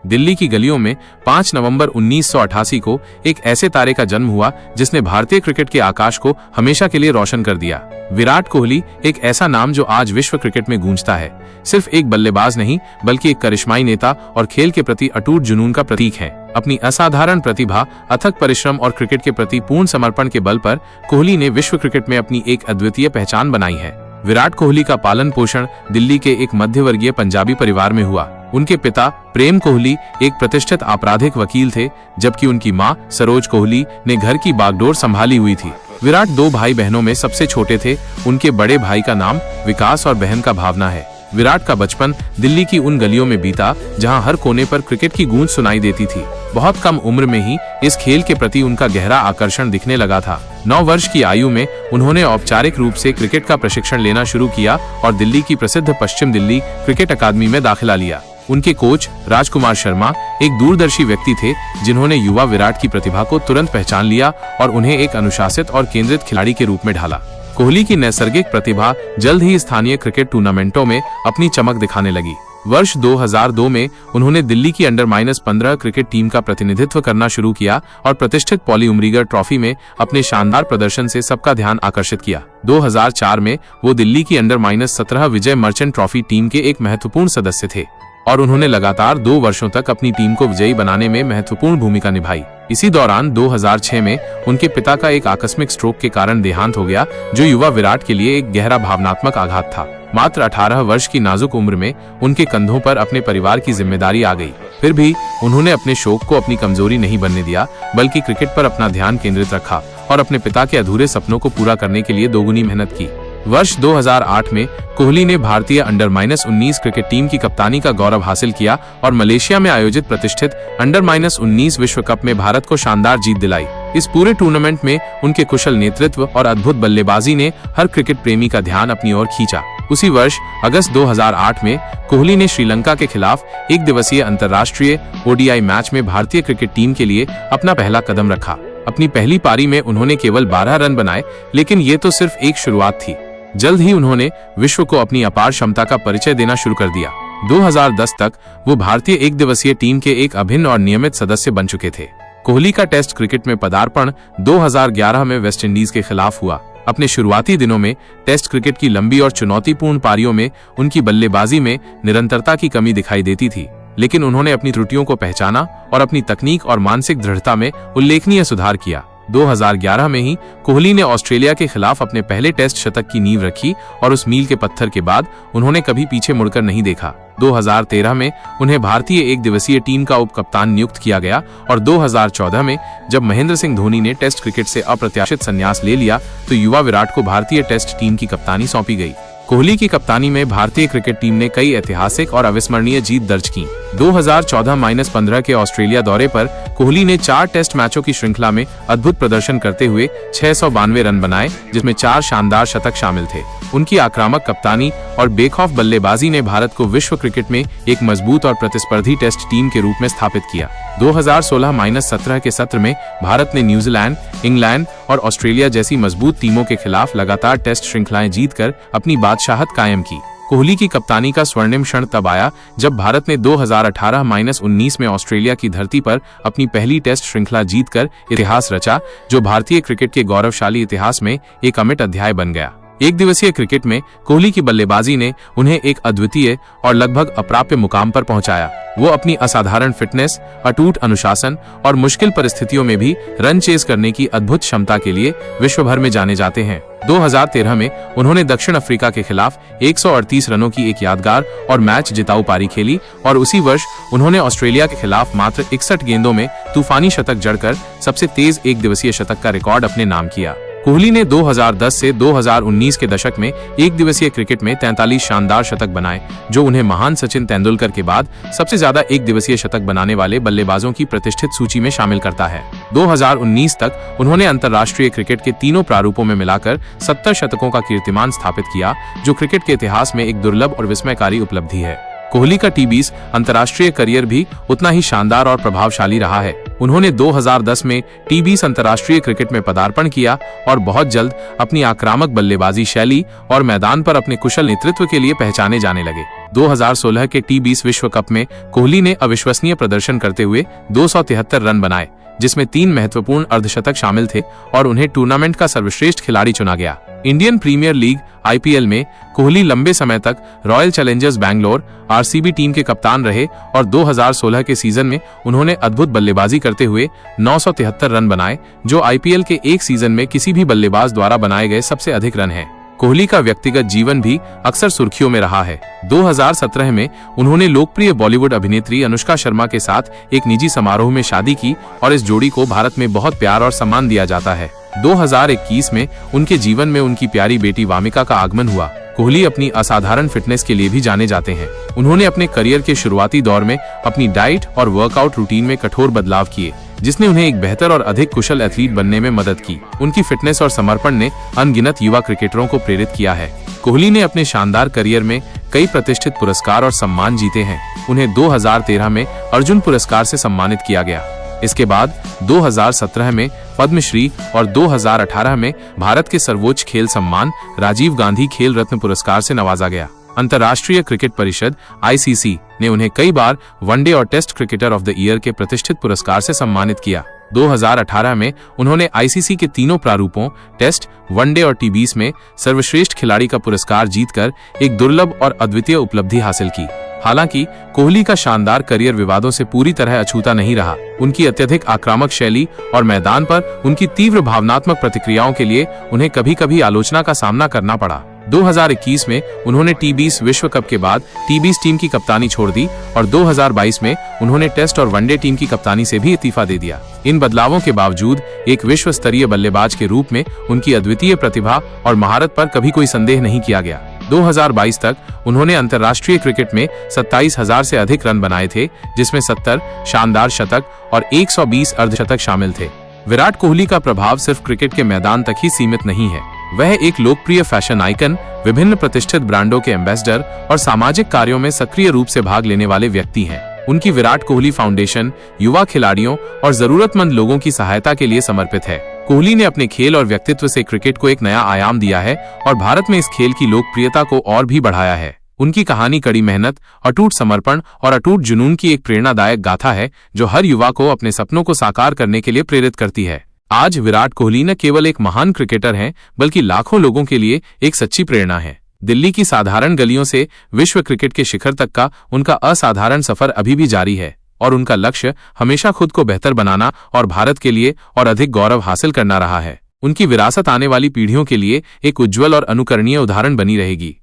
दिल्ली की गलियों में 5 नवंबर 1988 को एक ऐसे तारे का जन्म हुआ जिसने भारतीय क्रिकेट के आकाश को हमेशा के लिए रोशन कर दिया। विराट कोहली एक ऐसा नाम जो आज विश्व क्रिकेट में गूंजता है। सिर्फ एक बल्लेबाज नहीं बल्कि एक करिश्माई नेता और खेल के प्रति अटूट जुनून का प्रतीक है। अपनी असाधारण प्रतिभा, अथक परिश्रम और क्रिकेट के प्रति पूर्ण समर्पण के बल पर कोहली ने विश्व क्रिकेट में अपनी एक अद्वितीय पहचान बनाई है। विराट कोहली का पालन पोषण दिल्ली के एक मध्यवर्गीय पंजाबी परिवार में हुआ। उनके पिता प्रेम कोहली एक प्रतिष्ठित आपराधिक वकील थे, जबकि उनकी मां सरोज कोहली ने घर की बागडोर संभाली हुई थी। विराट 2 भाई बहनों में सबसे छोटे थे। उनके बड़े भाई का नाम विकास और बहन का भावना है। विराट का बचपन दिल्ली की उन गलियों में बीता जहां हर कोने पर क्रिकेट की गूंज सुनाई देती थी। बहुत कम उम्र में ही इस खेल के प्रति उनका गहरा आकर्षण दिखने लगा था। 9 वर्ष की आयु में उन्होंने औपचारिक रूप से क्रिकेट का प्रशिक्षण लेना शुरू किया और दिल्ली की प्रसिद्ध पश्चिम दिल्ली क्रिकेट अकादमी में दाखिला लिया। उनके कोच राजकुमार शर्मा एक दूरदर्शी व्यक्ति थे, जिन्होंने युवा विराट की प्रतिभा को तुरंत पहचान लिया और उन्हें एक अनुशासित और केंद्रित खिलाड़ी के रूप में ढाला। कोहली की नैसर्गिक प्रतिभा जल्द ही स्थानीय क्रिकेट टूर्नामेंटों में अपनी चमक दिखाने लगी। वर्ष 2002 में उन्होंने दिल्ली की अंडर-15 क्रिकेट टीम का प्रतिनिधित्व करना शुरू किया और प्रतिष्ठित पॉली उमरीगर ट्रॉफी में अपने शानदार प्रदर्शन से सबका ध्यान आकर्षित किया। 2004 में वो दिल्ली की under-17 Vijay Merchant trophy team के एक महत्वपूर्ण सदस्य थे और उन्होंने लगातार 2 वर्षों तक अपनी टीम को विजयी बनाने में महत्वपूर्ण भूमिका निभाई। इसी दौरान 2006 में उनके पिता का एक आकस्मिक स्ट्रोक के कारण देहांत हो गया, जो युवा विराट के लिए एक गहरा भावनात्मक आघात था। मात्र 18 वर्ष की नाजुक उम्र में उनके कंधों पर अपने परिवार की जिम्मेदारी आ गई। फिर भी उन्होंने अपने शौक को अपनी कमजोरी नहीं बनने दिया, बल्कि क्रिकेट पर अपना ध्यान केंद्रित रखा और अपने पिता के अधूरे सपनों को पूरा करने के लिए दोगुनी मेहनत की। वर्ष 2008 में कोहली ने भारतीय अंडर-19 क्रिकेट टीम की कप्तानी का गौरव हासिल किया और मलेशिया में आयोजित प्रतिष्ठित अंडर-19 विश्व कप में भारत को शानदार जीत दिलाई। इस पूरे टूर्नामेंट में उनके कुशल नेतृत्व और अद्भुत बल्लेबाजी ने हर क्रिकेट प्रेमी का ध्यान अपनी ओर खींचा। उसी वर्ष अगस्त 2008 में कोहली ने श्रीलंका के खिलाफ एक दिवसीय अंतर्राष्ट्रीय ODI मैच में भारतीय क्रिकेट टीम के लिए अपना पहला कदम रखा। अपनी पहली पारी में उन्होंने केवल 12 रन बनाए, लेकिन ये तो सिर्फ एक शुरुआत थी। जल्द ही उन्होंने विश्व को अपनी अपार क्षमता का परिचय देना शुरू कर दिया। 2010 तक वो भारतीय एक दिवसीय टीम के एक अभिन्न और नियमित सदस्य बन चुके थे। कोहली का टेस्ट क्रिकेट में पदार्पण 2011 में वेस्टइंडीज के खिलाफ हुआ। अपने शुरुआती दिनों में टेस्ट क्रिकेट की लंबी और चुनौतीपूर्ण पारियों में उनकी बल्लेबाजी में निरंतरता की कमी दिखाई देती थी, लेकिन उन्होंने अपनी त्रुटियों को पहचाना और अपनी तकनीक और मानसिक दृढ़ता में उल्लेखनीय सुधार किया। 2011 में ही कोहली ने ऑस्ट्रेलिया के खिलाफ अपने पहले टेस्ट शतक की नींव रखी और उस मील के पत्थर के बाद उन्होंने कभी पीछे मुड़कर नहीं देखा। 2013 में उन्हें भारतीय एक दिवसीय टीम का उप कप्तान नियुक्त किया गया और 2014 में जब महेंद्र सिंह धोनी ने टेस्ट क्रिकेट से अप्रत्याशित संन्यास ले लिया, तो युवा विराट को भारतीय टेस्ट टीम की कप्तानी सौंपी गई। कोहली की कप्तानी में भारतीय क्रिकेट टीम ने कई ऐतिहासिक और अविस्मरणीय जीत दर्ज की। 2014-15 के ऑस्ट्रेलिया दौरे पर कोहली ने 4 टेस्ट मैचों की श्रृंखला में अद्भुत प्रदर्शन करते हुए 692 रन बनाए, जिसमें 4 शानदार शतक शामिल थे। उनकी आक्रामक कप्तानी और बेखौफ बल्लेबाजी ने भारत को विश्व क्रिकेट में एक मजबूत और प्रतिस्पर्धी टेस्ट टीम के रूप में स्थापित किया। 2016-17 के सत्र में भारत ने न्यूजीलैंड, इंग्लैंड और ऑस्ट्रेलिया जैसी मजबूत टीमों के खिलाफ लगातार टेस्ट श्रृंखलाएं जीतकर अपनी बादशाहत कायम की। कोहली की कप्तानी का स्वर्णिम क्षण तब आया जब भारत ने 2018-19 में ऑस्ट्रेलिया की धरती पर अपनी पहली टेस्ट श्रृंखला जीतकर इतिहास रचा, जो भारतीय क्रिकेट के गौरवशाली इतिहास में एक अमिट अध्याय बन गया। एक दिवसीय क्रिकेट में कोहली की बल्लेबाजी ने उन्हें एक अद्वितीय और लगभग अप्राप्य मुकाम पर पहुंचाया। वो अपनी असाधारण फिटनेस, अटूट अनुशासन और मुश्किल परिस्थितियों में भी रन चेज करने की अद्भुत क्षमता के लिए विश्व भर में जाने जाते हैं। 2013 में उन्होंने दक्षिण अफ्रीका के खिलाफ 138 रनों की एक यादगार और मैच जिताऊ पारी खेली और उसी वर्ष उन्होंने ऑस्ट्रेलिया के खिलाफ मात्र 61 गेंदों में तूफानी शतक जड़कर सबसे तेज एक दिवसीय शतक का रिकॉर्ड अपने नाम किया। कोहली ने 2010 से 2019 के दशक में एक दिवसीय क्रिकेट में 43 शानदार शतक बनाए, जो उन्हें महान सचिन तेंदुलकर के बाद सबसे ज्यादा एक दिवसीय शतक बनाने वाले बल्लेबाजों की प्रतिष्ठित सूची में शामिल करता है। 2019 तक उन्होंने अंतर्राष्ट्रीय क्रिकेट के तीनों प्रारूपों में मिलाकर 70 शतकों का कीर्तिमान स्थापित किया, जो क्रिकेट के इतिहास में एक दुर्लभ और विस्मयकारी उपलब्धि है। कोहली का T20 अंतर्राष्ट्रीय करियर भी उतना ही शानदार और प्रभावशाली रहा है। उन्होंने 2010 में T20 अंतर्राष्ट्रीय क्रिकेट में पदार्पण किया और बहुत जल्द अपनी आक्रामक बल्लेबाजी शैली और मैदान पर अपने कुशल नेतृत्व के लिए पहचाने जाने लगे। 2016 के T20 विश्व कप में कोहली ने अविश्वसनीय प्रदर्शन करते हुए 273 रन बनाए, जिसमें 3 महत्वपूर्ण अर्धशतक शामिल थे और उन्हें टूर्नामेंट का सर्वश्रेष्ठ खिलाड़ी चुना गया। इंडियन प्रीमियर लीग IPL में कोहली लंबे समय तक royal Challengers Bangalore RCB team के कप्तान रहे और 2016 के सीजन में उन्होंने अद्भुत बल्लेबाजी करते हुए 973 रन बनाए, जो IPL के एक सीजन में किसी भी बल्लेबाज द्वारा बनाए गए सबसे अधिक रन हैं। कोहली का व्यक्तिगत जीवन भी अक्सर सुर्खियों में रहा है। 2017 में उन्होंने लोकप्रिय बॉलीवुड अभिनेत्री अनुष्का शर्मा के साथ एक निजी समारोह में शादी की और इस जोड़ी को भारत में बहुत प्यार और सम्मान दिया जाता है। 2021 में उनके जीवन में उनकी प्यारी बेटी वामिका का आगमन हुआ। कोहली अपनी असाधारण फिटनेस के लिए भी जाने जाते हैं। उन्होंने अपने करियर के शुरुआती दौर में अपनी डाइट और वर्कआउट रूटीन में कठोर बदलाव किए, जिसने उन्हें एक बेहतर और अधिक कुशल एथलीट बनने में मदद की। उनकी फिटनेस और समर्पण ने अनगिनत युवा क्रिकेटरों को प्रेरित किया है। कोहली ने अपने शानदार करियर में कई प्रतिष्ठित पुरस्कार और सम्मान जीते हैं। उन्हें 2013 में अर्जुन पुरस्कार से सम्मानित किया गया। इसके बाद 2017 में पद्मश्री और 2018 में भारत के सर्वोच्च खेल सम्मान राजीव गांधी खेल रत्न पुरस्कार से नवाजा गया। अंतर्राष्ट्रीय क्रिकेट परिषद ICC ने उन्हें कई बार वनडे और test cricketer of the year के प्रतिष्ठित पुरस्कार से सम्मानित किया। 2018 में उन्होंने ICC के तीनों प्रारूपों टेस्ट, वनडे और T20 में सर्वश्रेष्ठ खिलाड़ी का पुरस्कार जीतकर एक दुर्लभ और अद्वितीय उपलब्धि हासिल की। हालांकि कोहली का शानदार करियर विवादों से पूरी तरह अछूता नहीं रहा। उनकी अत्यधिक आक्रामक शैली और मैदान पर उनकी तीव्र भावनात्मक प्रतिक्रियाओं के लिए उन्हें कभी-कभी आलोचना का सामना करना पड़ा। 2021 में उन्होंने T20 विश्व कप के बाद T20 टीम की कप्तानी छोड़ दी और 2022 में उन्होंने टेस्ट और वनडे टीम की कप्तानी से भी इस्तीफा दे दिया। इन बदलावों के बावजूद एक विश्व स्तरीय बल्लेबाज के रूप में उनकी अद्वितीय प्रतिभा और महारत पर कभी कोई संदेह नहीं किया गया। 2022 तक उन्होंने अंतर्राष्ट्रीय क्रिकेट में 27,000 से अधिक रन बनाए थे, जिसमें 70 शानदार शतक और 120 अर्धशतक शामिल थे। विराट कोहली का प्रभाव सिर्फ क्रिकेट के मैदान तक ही सीमित नहीं है। वह एक लोकप्रिय फैशन आइकन, विभिन्न प्रतिष्ठित ब्रांडों के एम्बेसडर और सामाजिक कार्यों में सक्रिय रूप से भाग लेने वाले व्यक्ति हैं। उनकी विराट कोहली फाउंडेशन युवा खिलाड़ियों और जरूरतमंद लोगों की सहायता के लिए समर्पित है। कोहली ने अपने खेल और व्यक्तित्व से क्रिकेट को एक नया आयाम दिया है और भारत में इस खेल की लोकप्रियता को और भी बढ़ाया है। उनकी कहानी कड़ी मेहनत, अटूट समर्पण और अटूट जुनून की एक प्रेरणादायक गाथा है, जो हर युवा को अपने सपनों को साकार करने के लिए प्रेरित करती है। आज विराट कोहली न केवल एक महान क्रिकेटर हैं, बल्कि लाखों लोगों के लिए एक सच्ची प्रेरणा है। दिल्ली की साधारण गलियों से विश्व क्रिकेट के शिखर तक का उनका असाधारण सफर अभी भी जारी है और उनका लक्ष्य हमेशा खुद को बेहतर बनाना और भारत के लिए और अधिक गौरव हासिल करना रहा है। उनकी विरासत आने वाली पीढ़ियों के लिए एक उज्जवल और अनुकरणीय उदाहरण बनी रहेगी।